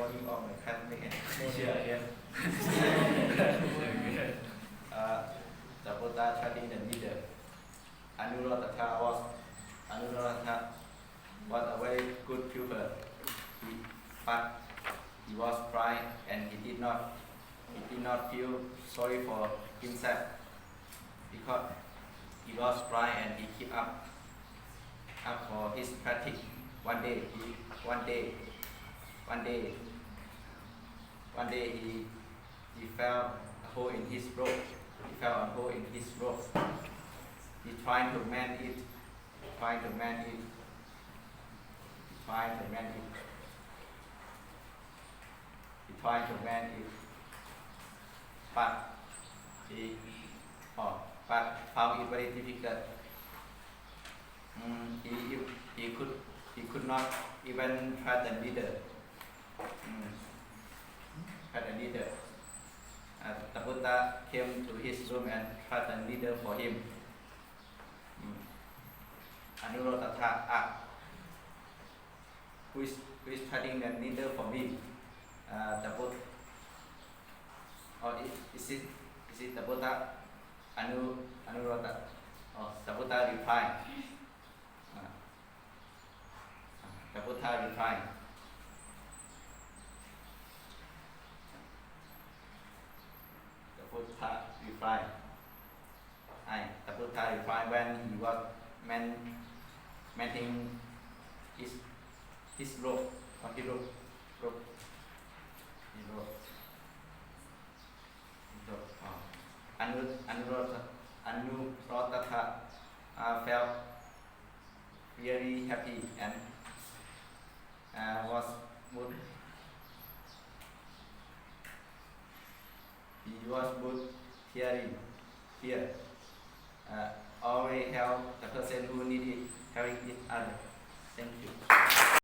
recording of my classmate and teacher again. Tapota studying the leader. Anuradha was a very good pupil, but he was blind and he did not feel sorry for himself because he was blind and he kept up for his practice. One day he fell a hole in his rope. He tried to mend it. But found it very difficult. He could not even try the needle. The Buddha came to his room and tried the needle for him. Anuradha asked, who is threading the needle for me? The Buddha, or is it the Buddha? Anuradha. The Buddha replied. The Buddha replied. When he was mending his rope. Anuradha felt very happy and was good. He was good here. Always help the person who needed helping each other. Thank you.